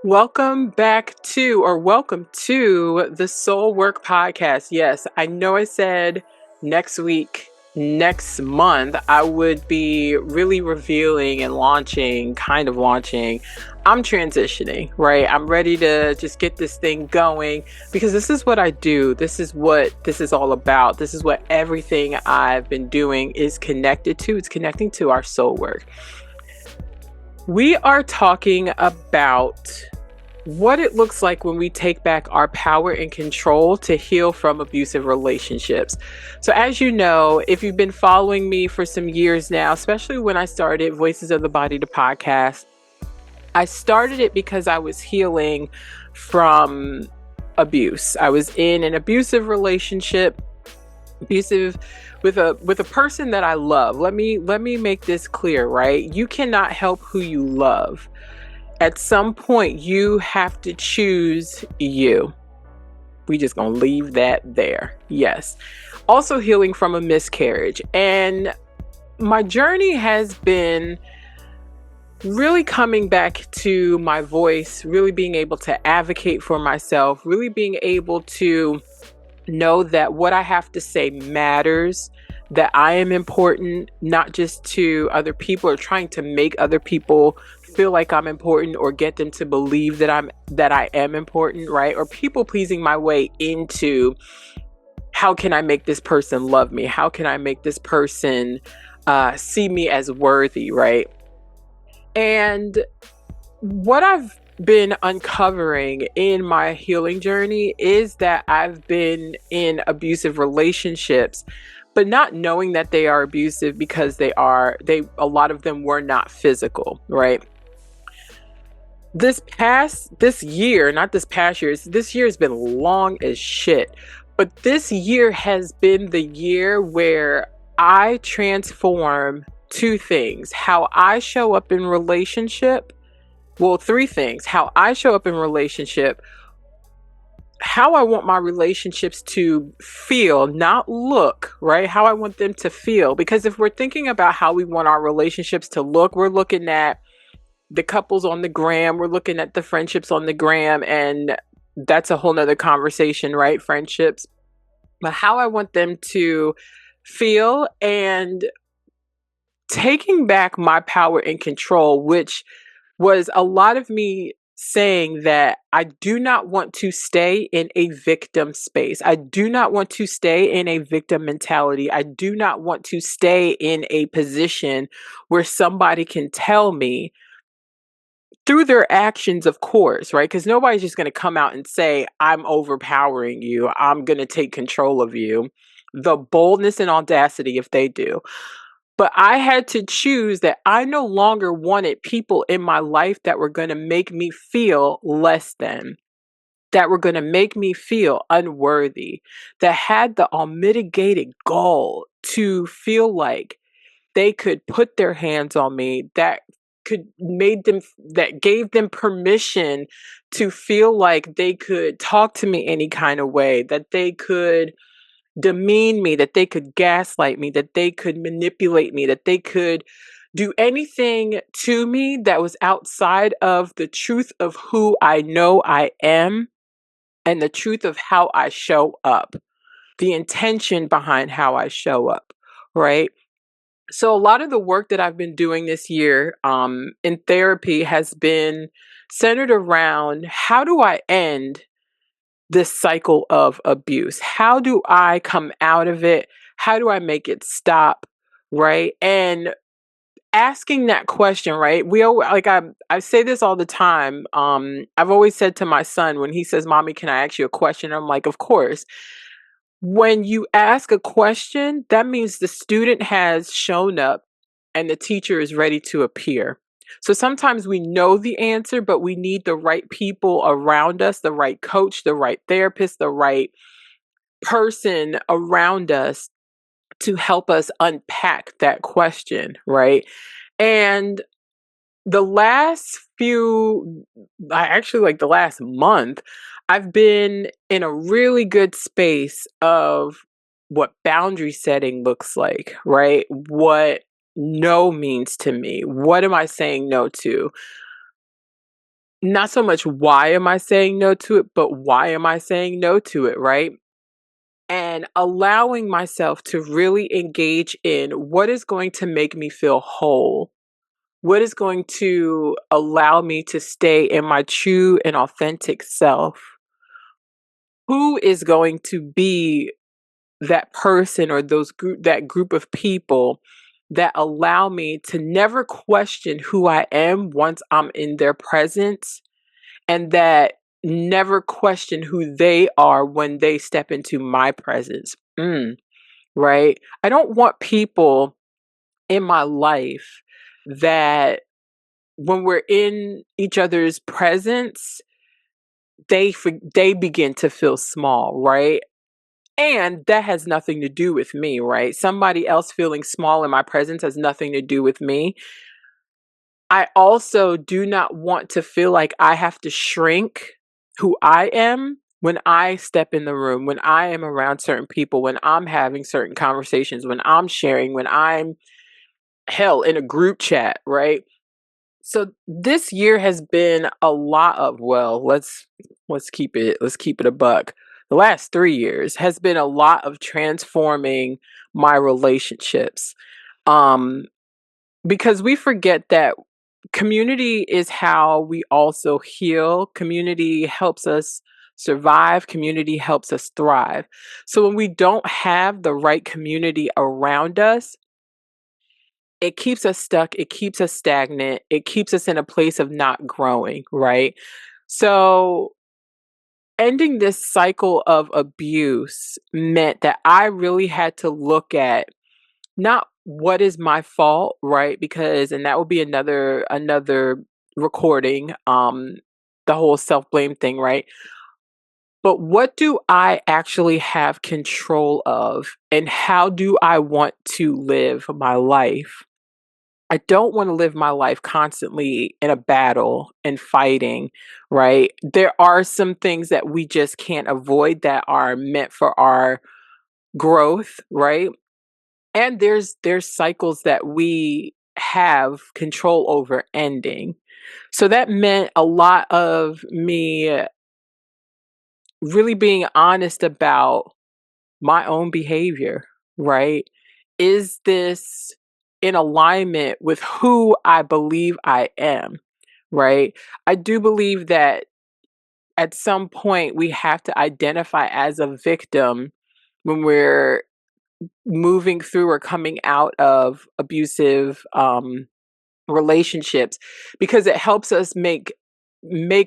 Welcome welcome to the Soul Work Podcast. Yes, I know I said next week, next month, I would be really revealing and launching. I'm transitioning, right? I'm ready to just get this thing going because this is what I do. This is what this is all about. This is what everything I've been doing is connected to. It's connecting to our soul work. We are talking about what it looks like when we take back our power and control to heal from abusive relationships. So as you know, if you've been following me for some years now, especially when I started Voices of the Body, the podcast, I started it because I was healing from abuse. I was in an abusive relationship, with a person that I love. Let me make this clear, right? You cannot help who you love. At some point, you have to choose you. We just gonna leave that there. Yes. Also healing from a miscarriage. And my journey has been really coming back to my voice, really being able to advocate for myself, really being able to know that what I have to say matters, that I am important, not just to other people or trying to make other people feel like I'm important or get them to believe that I am important, right? Or people pleasing my way into how can I make this person love me? How can I make this person see me as worthy, right? And what I've been uncovering in my healing journey is that I've been in abusive relationships, but not knowing that they are abusive because a lot of them were not physical, right? This year has been long as shit, but this year has been the year where I transform two things: how I show up in relationship. Well, three things: how I show up in relationship, how I want my relationships to feel, not look, right? How I want them to feel. Because if we're thinking about how we want our relationships to look, we're looking at the couples on the gram, we're looking at the friendships on the gram, and that's a whole nother conversation, right? Friendships. But how I want them to feel, and taking back my power and control, which was a lot of me saying that I do not want to stay in a victim space. I do not want to stay in a victim mentality. I do not want to stay in a position where somebody can tell me through their actions, of course, right? Because nobody's just going to come out and say, I'm overpowering you, I'm going to take control of you. The boldness and audacity if they do. But I had to choose that I no longer wanted people in my life that were going to make me feel less than, that were going to make me feel unworthy, that had the unmitigated gall to feel like they could put their hands on me, that gave them permission to feel like they could talk to me any kind of way, that they could demean me, that they could gaslight me, that they could manipulate me, that they could do anything to me that was outside of the truth of who I know I am and the truth of how I show up, the intention behind how I show up, right? So a lot of the work that I've been doing this year in therapy has been centered around how do I end this cycle of abuse? How do I come out of it? How do I make it stop? Right? And asking that question, right? I say this all the time. I've always said to my son when he says, "Mommy, can I ask you a question?" I'm like, "Of course." When you ask a question, that means the student has shown up and the teacher is ready to appear. So sometimes we know the answer, but we need the right people around us, the right coach, the right therapist, the right person around us to help us unpack that question, right? And the last the last month, I've been in a really good space of what boundary setting looks like, right? What no means to me. What am I saying no to? Not so much why am I saying no to it, but why am I saying no to it, right? And allowing myself to really engage in what is going to make me feel whole, what is going to allow me to stay in my true and authentic self, who is going to be that person or that group of people that allow me to never question who I am once I'm in their presence, and that never question who they are when they step into my presence. Right? I don't want people in my life that when we're in each other's presence, they begin to feel small, right? And that has nothing to do with me, right? Somebody else feeling small in my presence has nothing to do with me. I also do not want to feel like I have to shrink who I am when I step in the room, when I am around certain people, when I'm having certain conversations, when I'm sharing, when I'm hell in a group chat, right? So this year has been a lot of, well, let's keep it a buck. The last 3 years has been a lot of transforming my relationships. Um because we forget that community is how we also heal. Community helps us survive. Community helps us thrive. So when we don't have the right community around us, it keeps us stuck. It keeps us stagnant. It keeps us in a place of not growing, right? So ending this cycle of abuse meant that I really had to look at not what is my fault, right? Because and that will be another recording, the whole self-blame thing, right? But what do I actually have control of and how do I want to live my life? I don't want to live my life constantly in a battle and fighting, right? There are some things that we just can't avoid that are meant for our growth, right? And there's cycles that we have control over ending. So that meant a lot of me really being honest about my own behavior, right? Is this in alignment with who I believe I am, right? I do believe that at some point we have to identify as a victim when we're moving through or coming out of abusive relationships, because it helps us make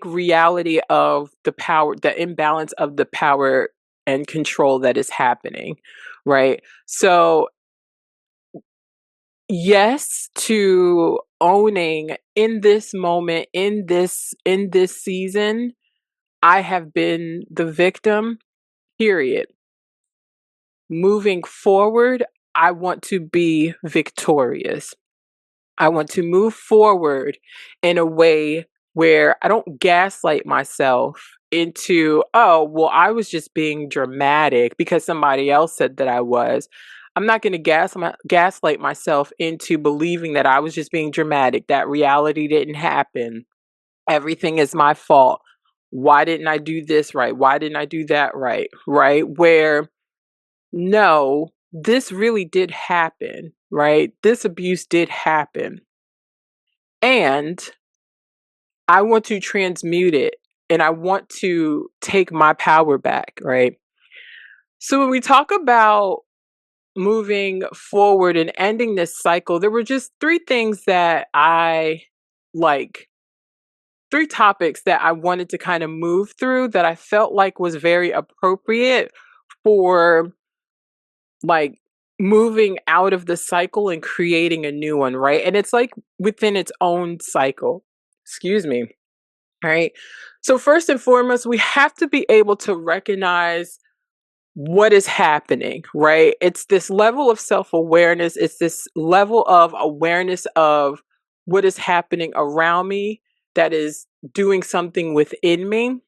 reality of the imbalance of the power and control that is happening, right? So yes to owning in this moment, in this season, I have been the victim, period. Moving forward, I want to be victorious. I want to move forward in a way where I don't gaslight myself into, oh, well, I was just being dramatic because somebody else said that I was. I'm not going to gaslight myself into believing that I was just being dramatic, that reality didn't happen. Everything is my fault. Why didn't I do this right? Why didn't I do that right? Right? Where no, this really did happen, right? This abuse did happen. And I want to transmute it and I want to take my power back, right? So when we talk about moving forward and ending this cycle, there were just three things that I like, three topics that I wanted to kind of move through that I felt like was very appropriate for like moving out of the cycle and creating a new one, right? And it's like within its own cycle. Excuse me. Right. So, first and foremost, we have to be able to recognize what is happening, right? It's this level of self awareness, it's this level of awareness of what is happening around me that is doing something within me,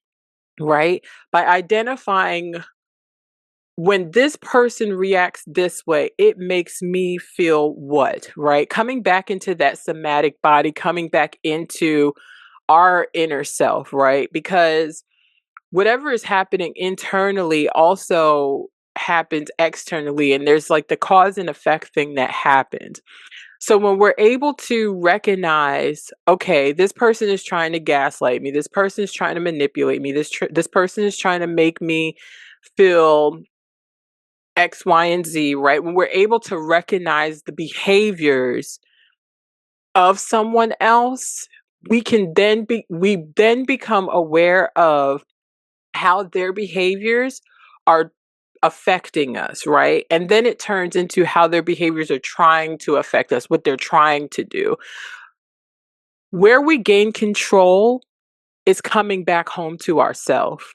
right? By identifying when this person reacts this way, it makes me feel what, right? Coming back into that somatic body, coming back into our inner self, right? Because whatever is happening internally also happens externally, and there's like the cause and effect thing that happens. So when we're able to recognize, okay, this person is trying to gaslight me, this person is trying to manipulate me, this person is trying to make me feel X, Y, and Z, right? When we're able to recognize the behaviors of someone else, we then become aware of how their behaviors are affecting us, right? And then it turns into how their behaviors are trying to affect us, what they're trying to do. Where we gain control is coming back home to ourselves,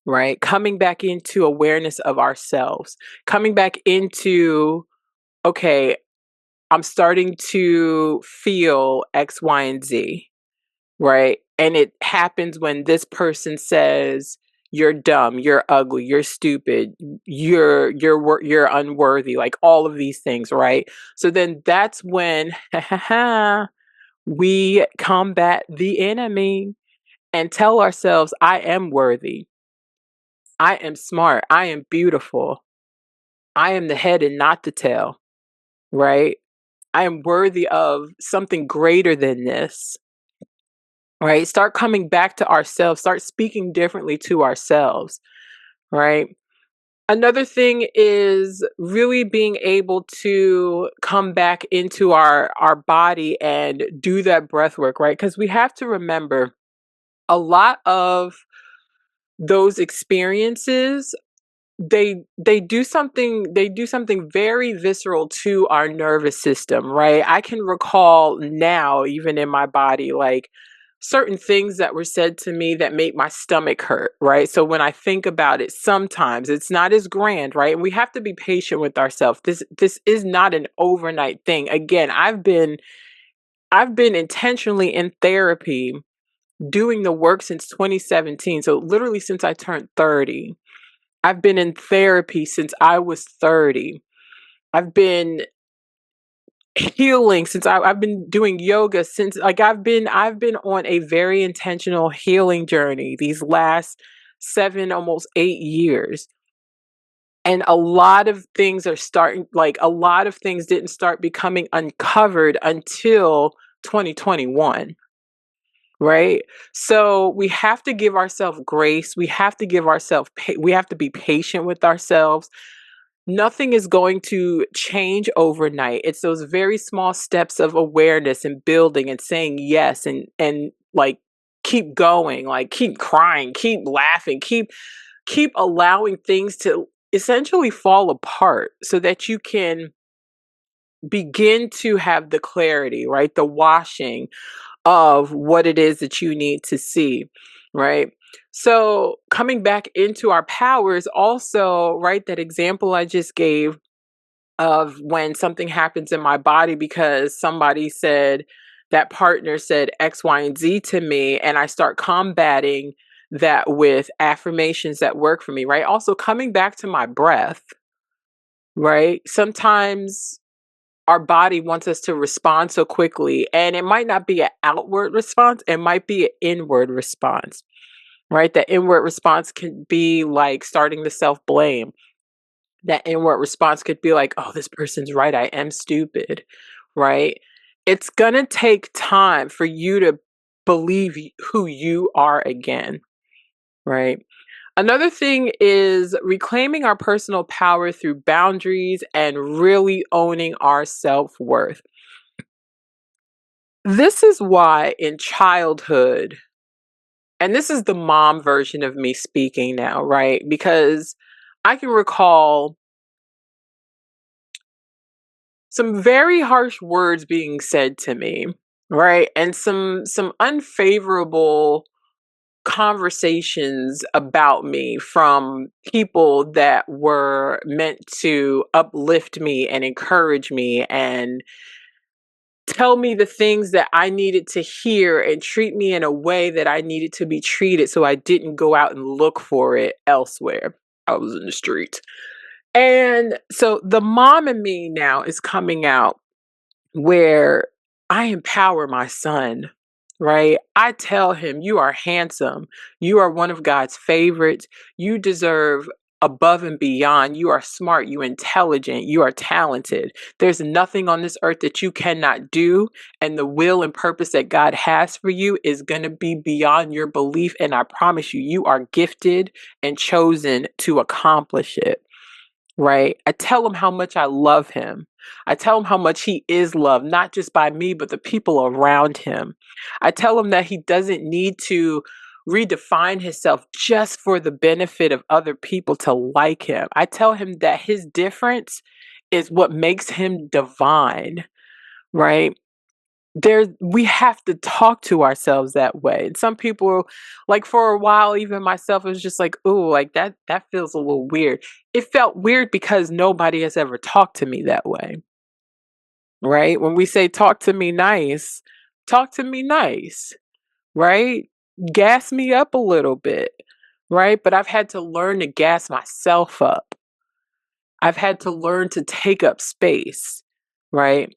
right? Coming back into awareness of ourselves, coming back into, okay, I'm starting to feel X, Y, and Z, right? And it happens when this person says, "You're dumb, you're ugly, you're stupid, you're unworthy," like all of these things, right? So then that's when we combat the enemy and tell ourselves, "I am worthy. I am smart. I am beautiful. I am the head and not the tail," right? I am worthy of something greater than this, right? Start coming back to ourselves, start speaking differently to ourselves, right? Another thing is really being able to come back into our body and do that breath work, right? Because we have to remember a lot of those experiences, they do something very visceral to our nervous system, right? I can recall now, even in my body, like certain things that were said to me that make my stomach hurt, right? So when I think about it, sometimes it's not as grand, right? And we have to be patient with ourselves. This is not an overnight thing. Again, I've been intentionally in therapy doing the work since 2017. So literally since I turned 30. I've been in therapy since I was 30. I've been healing since I've been doing yoga since, like, I've been on a very intentional healing journey these last 7, almost 8 years. And a lot of things are starting, like a lot of things didn't start becoming uncovered until 2021. Right? So we have to give ourselves grace. We have to give ourselves we have to be patient with ourselves. Nothing is going to change overnight. It's those very small steps of awareness and building and saying yes, and like keep going, like keep crying, keep laughing, keep allowing things to essentially fall apart so that you can begin to have the clarity, right? The washing of what it is that you need to see, right? So coming back into our powers also, right? That example I just gave of when something happens in my body because somebody said, that partner said X, Y, and Z to me, and I start combating that with affirmations that work for me, right? Also coming back to my breath, right? Sometimes our body wants us to respond so quickly, and it might not be an outward response, it might be an inward response, right? That inward response can be like starting to self blame. That inward response could be like, oh, this person's right, I am stupid, right? It's gonna take time for you to believe who you are again, right? Another thing is reclaiming our personal power through boundaries and really owning our self worth. This is why in childhood, and this is the mom version of me speaking now, right? Because I can recall some very harsh words being said to me, right? And some unfavorable conversations about me from people that were meant to uplift me and encourage me and tell me the things that I needed to hear and treat me in a way that I needed to be treated so I didn't go out and look for it elsewhere. I was in the streets. And so the mom in me now is coming out where I empower my son, right? I tell him, you are handsome. You are one of God's favorites. You deserve above and beyond. You are smart. You intelligent. You are talented. There's nothing on this earth that you cannot do. And the will and purpose that God has for you is going to be beyond your belief. And I promise you, you are gifted and chosen to accomplish it. Right? I tell him how much I love him. I tell him how much he is loved, not just by me, but the people around him. I tell him that he doesn't need to redefine himself just for the benefit of other people to like him. I tell him that his difference is what makes him divine, right? We have to talk to ourselves that way. And some people, like for a while, even myself, it was just like, ooh, like that feels a little weird. It felt weird because nobody has ever talked to me that way, right? When we say talk to me nice, right? Gas me up a little bit, right? But I've had to learn to gas myself up. I've had to learn to take up space, right?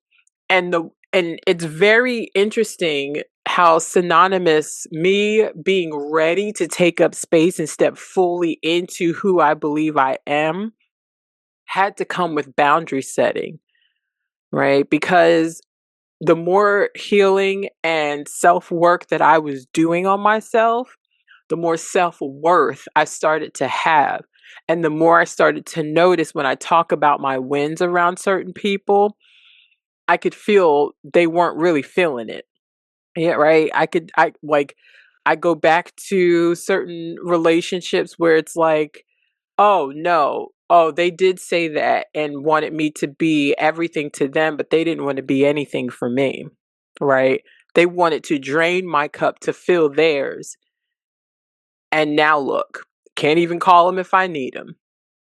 And it's very interesting how synonymous me being ready to take up space and step fully into who I believe I am had to come with boundary setting, right? Because the more healing and self-work that I was doing on myself, the more self-worth I started to have. And the more I started to notice when I talk about my wins around certain people, I could feel they weren't really feeling it. Yeah, right. I go back to certain relationships where it's like, oh no, oh, they did say that and wanted me to be everything to them, but they didn't want to be anything for me. Right. They wanted to drain my cup to fill theirs. And now look, can't even call them if I need them.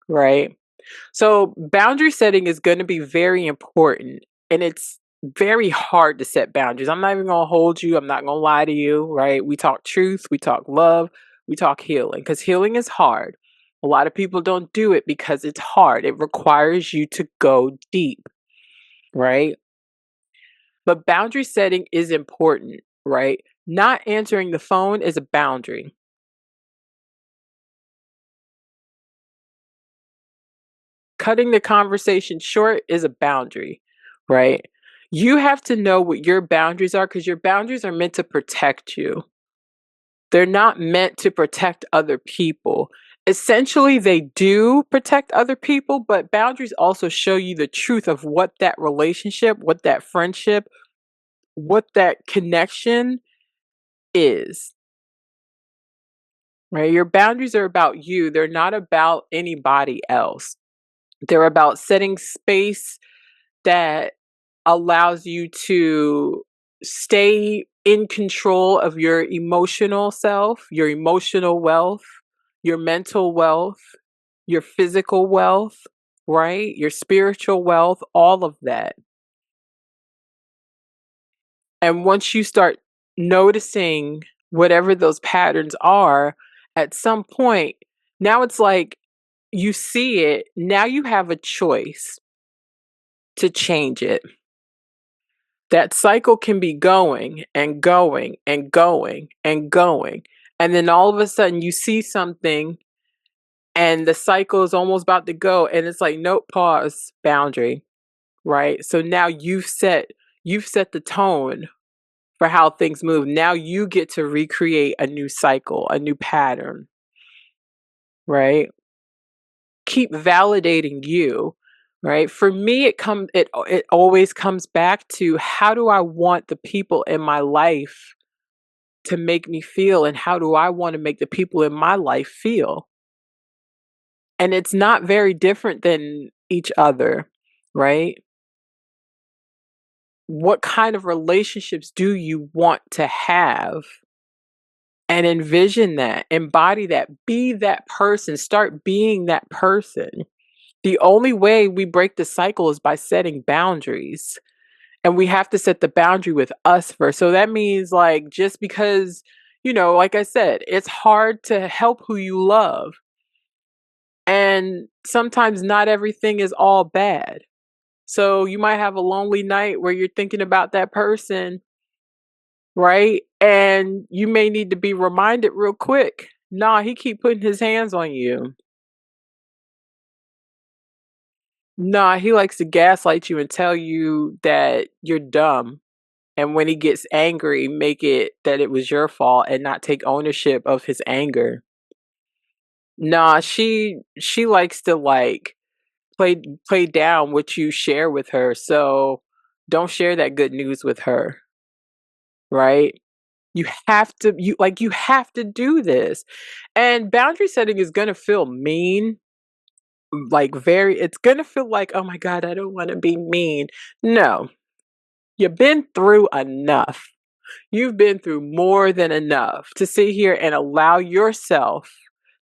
Right. So boundary setting is going to be very important, and it's very hard to set boundaries. I'm not even going to hold you. I'm not going to lie to you, right? We talk truth, we talk love, we talk healing, because healing is hard. A lot of people don't do it because it's hard. It requires you to go deep, right? But boundary setting is important, right? Not answering the phone is a boundary. Cutting the conversation short is a boundary, right? You have to know what your boundaries are, because your boundaries are meant to protect you. They're not meant to protect other people. Essentially, they do protect other people, but boundaries also show you the truth of what that relationship, what that friendship, what that connection is, right? Your boundaries are about you, they're not about anybody else. They're about setting space that allows you to stay in control of your emotional self, your emotional wealth, your mental wealth, your physical wealth, right? Your spiritual wealth, all of that. And once you start noticing whatever those patterns are, at some point, now it's like you see it, now you have a choice to change it. That cycle can be going and going and going and going. And then all of a sudden you see something and the cycle is almost about to go, and it's like, nope, pause, boundary, right? So now you've set the tone for how things move. Now you get to recreate a new cycle, a new pattern, right? Keep validating you, right? For me, it always comes back to, how do I want the people in my life to make me feel, and how do I want to make the people in my life feel? And it's not very different than each other, right? What kind of relationships do you want to have? And envision that, embody that, be that person, start being that person. The only way we break the cycle is by setting boundaries. And we have to set the boundary with us first. So that means, like, just because, like I said, it's hard to help who you love. And sometimes not everything is all bad. So you might have a lonely night where you're thinking about that person, right? And you may need to be reminded real quick. Nah, he keep putting his hands on you. Nah, he likes to gaslight you and tell you that you're dumb. And when he gets angry, make it that it was your fault and not take ownership of his anger. Nah, she likes to like play down what you share with her. So don't share that good news with her, right? You have to do this. And boundary setting is going to feel mean, like very it's going to feel like, "Oh my god, I don't want to be mean." No. You've been through enough. You've been through more than enough to sit here and allow yourself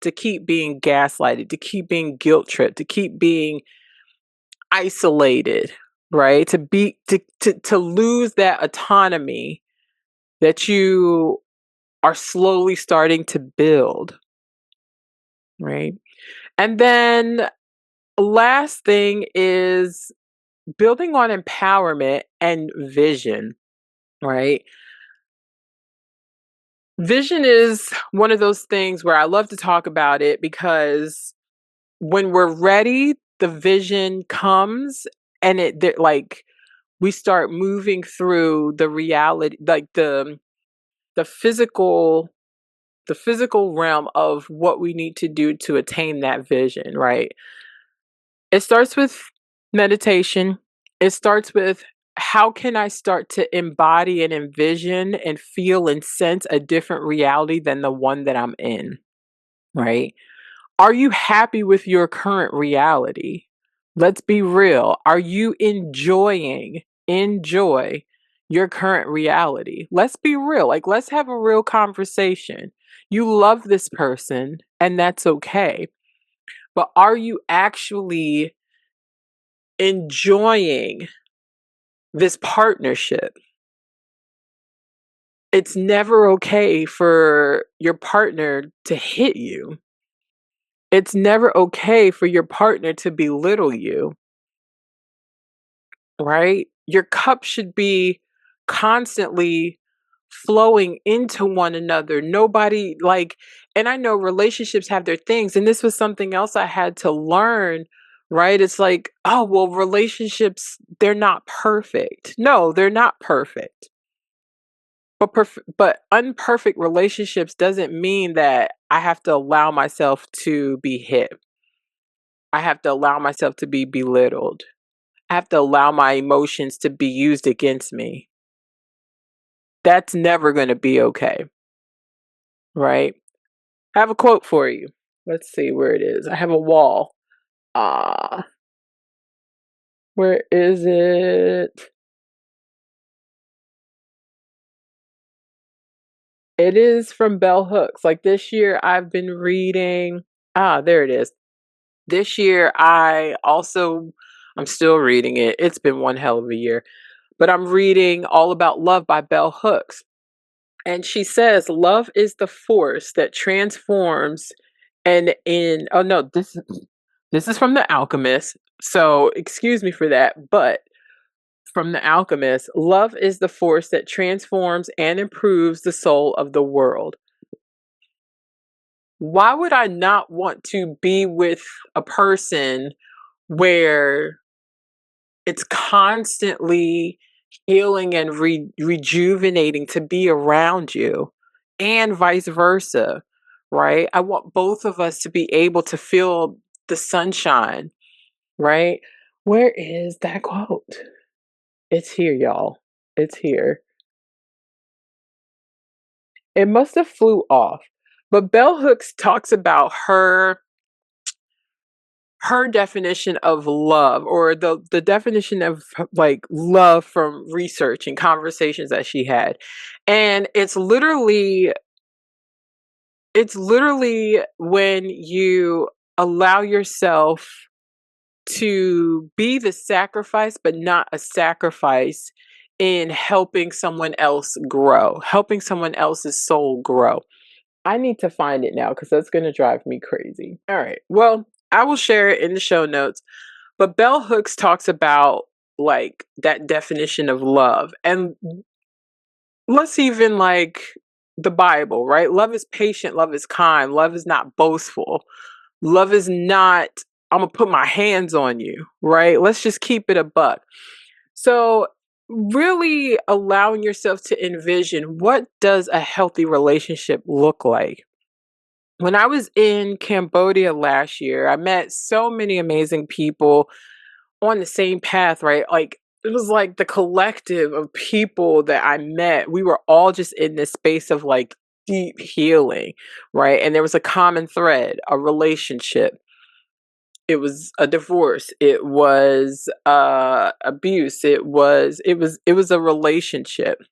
to keep being gaslighted, to keep being guilt tripped, to keep being isolated, right? To lose that autonomy that you are slowly starting to build, right? And then last thing is building on empowerment and vision, right? Vision is one of those things where I love to talk about it because when we're ready, the vision comes and like we start moving through the reality, like the physical the physical realm of what we need to do to attain that vision, right? It starts with meditation. It starts with how can I start to embody and envision and feel and sense a different reality than the one that I'm in, right? Are you happy with your current reality? Let's be real. Are you enjoy your current reality? Let's be real. Like, let's have a real conversation. You love this person, and that's okay. But are you actually enjoying this partnership? It's never okay for your partner to hit you. It's never okay for your partner to belittle you, right? Your cup should be constantly flowing into one another. Nobody like, and I know relationships have their things, and this was something else I had to learn, right? It's like, oh, well, relationships, they're not perfect. No, they're not perfect. But unperfect relationships doesn't mean that I have to allow myself to be hit. I have to allow myself to be belittled. I have to allow my emotions to be used against me. That's never going to be okay, right? I have a quote for you. Let's see where it is. I have a wall. Ah, where is it? It is from Bell Hooks. Like this year, I've been reading. Ah, there it is. This year, I'm still reading it. It's been one hell of a year, but I'm reading All About Love by Bell Hooks. And she says, love is the force that transforms oh no, this is from The Alchemist. So excuse me for that, but from The Alchemist, love is the force that transforms and improves the soul of the world. Why would I not want to be with a person where it's constantly healing and rejuvenating to be around you, and vice versa, right? I want both of us to be able to feel the sunshine, right? Where is that quote? It's here, y'all. It's here. It must have flew off. But Bell Hooks talks about her definition of love, or the definition of like love from research and conversations that she had. And it's literally when you allow yourself to be the sacrifice, but not a sacrifice in helping someone else grow, helping someone else's soul grow. I need to find it now because that's going to drive me crazy. All right. Well, I will share it in the show notes. But Bell Hooks talks about like that definition of love. And let's even like the Bible, right? Love is patient, love is kind, love is not boastful. Love is not, I'm gonna put my hands on you, right? Let's just keep it a buck. So, really allowing yourself to envision what does a healthy relationship look like? When I was in Cambodia last year, I met so many amazing people on the same path, right? Like it was like the collective of people that I met, we were all just in this space of like deep healing, right? And there was a common thread, a relationship. It was a divorce, it was abuse, it was a relationship.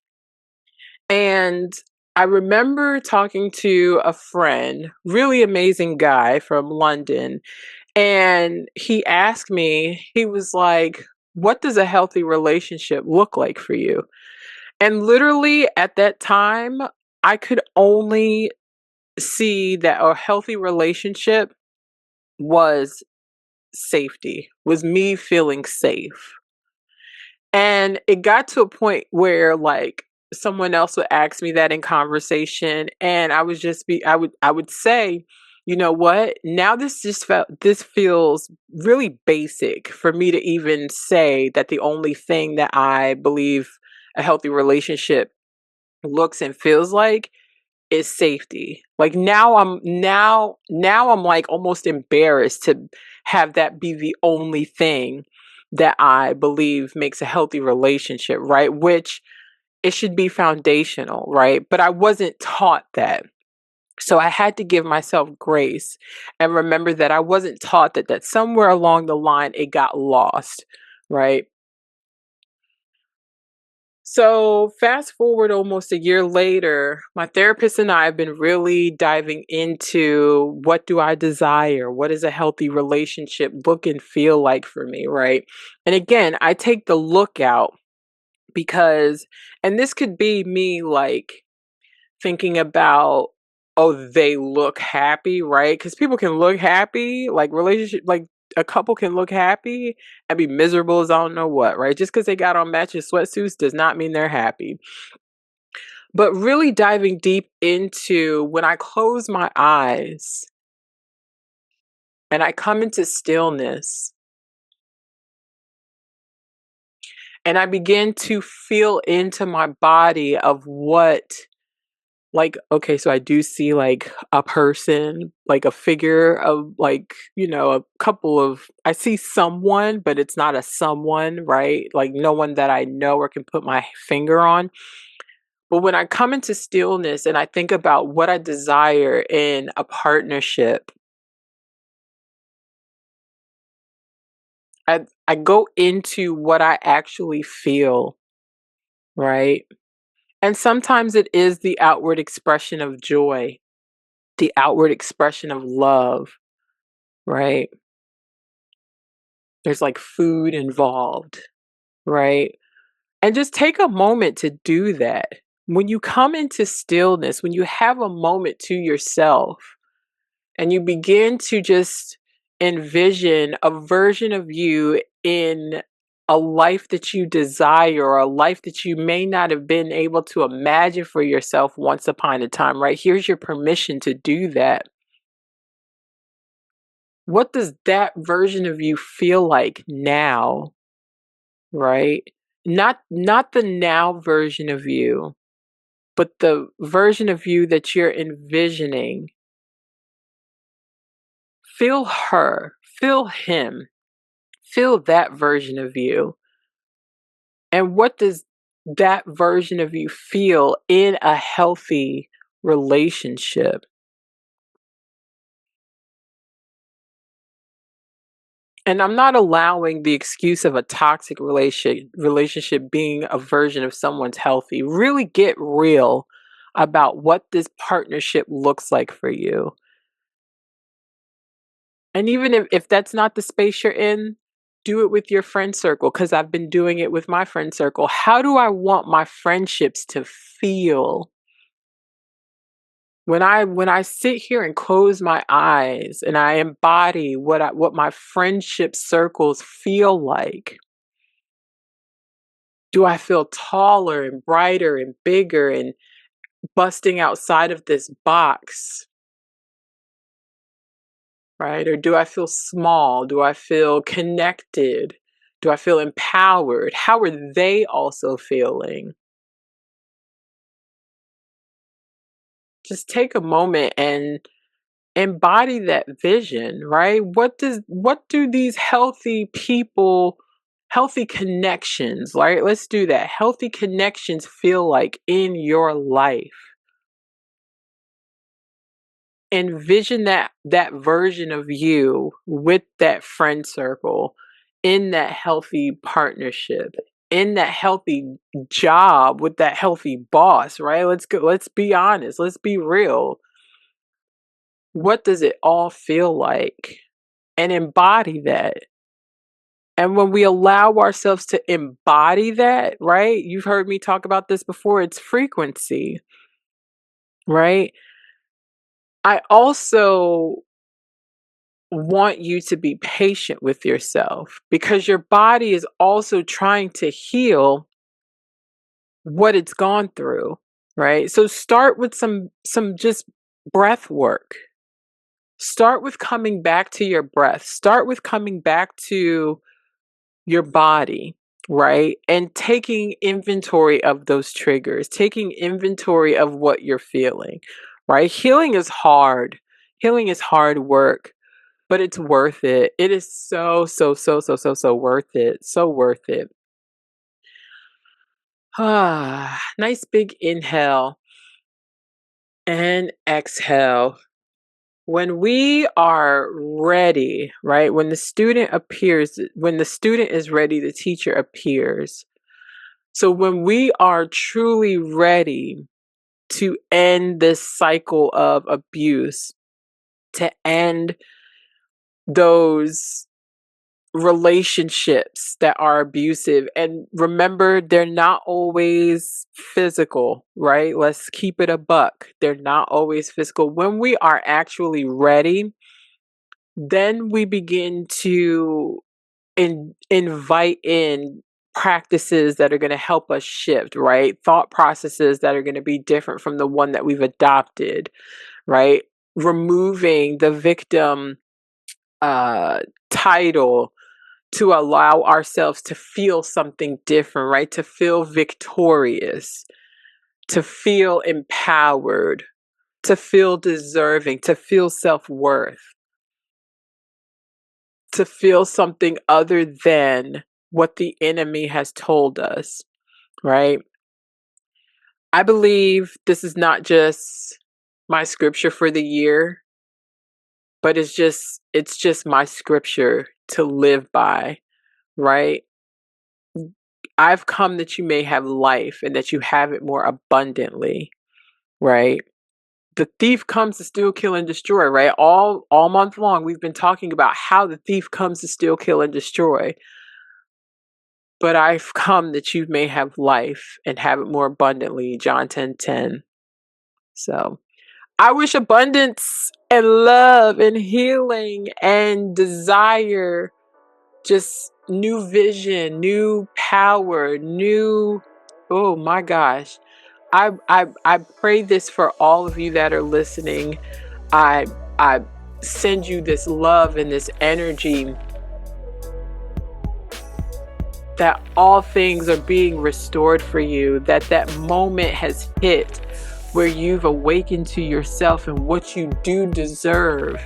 And I remember talking to a friend, really amazing guy from London, and he asked me, he was like, "What does a healthy relationship look like for you?" And literally at that time, I could only see that a healthy relationship was safety, was me feeling safe. And it got to a point where like someone else would ask me that in conversation and I would say, you know what? Now this feels really basic for me to even say that the only thing that I believe a healthy relationship looks and feels like is safety. Like now I'm like almost embarrassed to have that be the only thing that I believe makes a healthy relationship, right? Which it should be foundational, right? But I wasn't taught that. So I had to give myself grace and remember that I wasn't taught that somewhere along the line it got lost, right? So, fast forward almost a year later, my therapist and I have been really diving into what do I desire? What does a healthy relationship look and feel like for me, right? And again, I take the look out because, and this could be me like thinking about, oh, they look happy, right? Because people can look happy, like like a couple can look happy and be miserable as I don't know what, right? Just because they got on matching sweatsuits does not mean they're happy. But really diving deep into when I close my eyes and I come into stillness and I begin to feel into my body of what, like, okay, so I do see like a person, like a figure of like, a couple of, I see someone, but it's not a someone, right? Like no one that I know or can put my finger on. But when I come into stillness and I think about what I desire in a partnership, I go into what I actually feel, right? And sometimes it is the outward expression of joy, the outward expression of love, right? There's like food involved, right? And just take a moment to do that. When you come into stillness, when you have a moment to yourself and you begin to just envision a version of you in a life that you desire or a life that you may not have been able to imagine for yourself once upon a time, right? Here's your permission to do that. What does that version of you feel like now, right? Not the now version of you, but the version of you that you're envisioning. Feel her, feel him, feel that version of you. And what does that version of you feel in a healthy relationship? And I'm not allowing the excuse of a toxic relationship being a version of someone's healthy. Really get real about what this partnership looks like for you. And even if that's not the space you're in, do it with your friend circle because I've been doing it with my friend circle. How do I want my friendships to feel? When I sit here and close my eyes and I embody what my friendship circles feel like, do I feel taller and brighter and bigger and busting outside of this box, right? Or do I feel small? Do I feel connected? Do I feel empowered? How are they also feeling? Just take a moment and embody that vision, right? What do these healthy connections, right? Let's do that. Healthy connections feel like in your life. Envision that version of you with that friend circle, in that healthy partnership, in that healthy job with that healthy boss, right? Let's be honest, let's be real. What does it all feel like? And embody that. And when we allow ourselves to embody that, right? You've heard me talk about this before, it's frequency, right? I also want you to be patient with yourself because your body is also trying to heal what it's gone through, right? So start with some just breath work. Start with coming back to your breath. Start with coming back to your body, right? And taking inventory of those triggers, taking inventory of what you're feeling, right? Healing is hard. Healing is hard work, but it's worth it. It is so, so, so, so, so, so worth it. So worth it. Ah, nice big inhale and exhale. When we are ready, right? When the student appears, when the student is ready, the teacher appears. So when we are truly ready to end this cycle of abuse, to end those relationships that are abusive, and remember, they're not always physical, right? Let's keep it a buck. They're not always physical. When we are actually ready, then we begin to invite in practices that are going to help us shift, right? Thought processes that are going to be different from the one that we've adopted, right? Removing the victim title to allow ourselves to feel something different, right? To feel victorious, to feel empowered, to feel deserving, to feel self-worth, to feel something other than what the enemy has told us, right? I believe this is not just my scripture for the year, but it's just my scripture to live by, right? I've come that you may have life and that you have it more abundantly, right? The thief comes to steal, kill, and destroy, right? All month long, we've been talking about how the thief comes to steal, kill, and destroy. But I've come that you may have life and have it more abundantly, John 10:10. So I wish abundance and love and healing and desire, just new vision, new power, new, oh my gosh. I pray this for all of you that are listening. I send you this love and this energy that all things are being restored for you, that moment has hit where you've awakened to yourself and what you do deserve,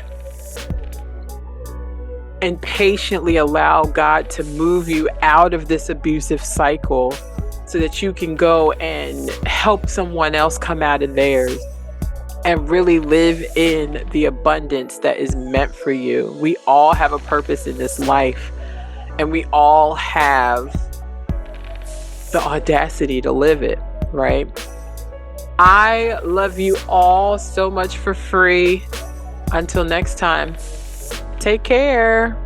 and patiently allow God to move you out of this abusive cycle so that you can go and help someone else come out of theirs and really live in the abundance that is meant for you. We all have a purpose in this life, and we all have the audacity to live it, right? I love you all so much for free. Until next time, take care.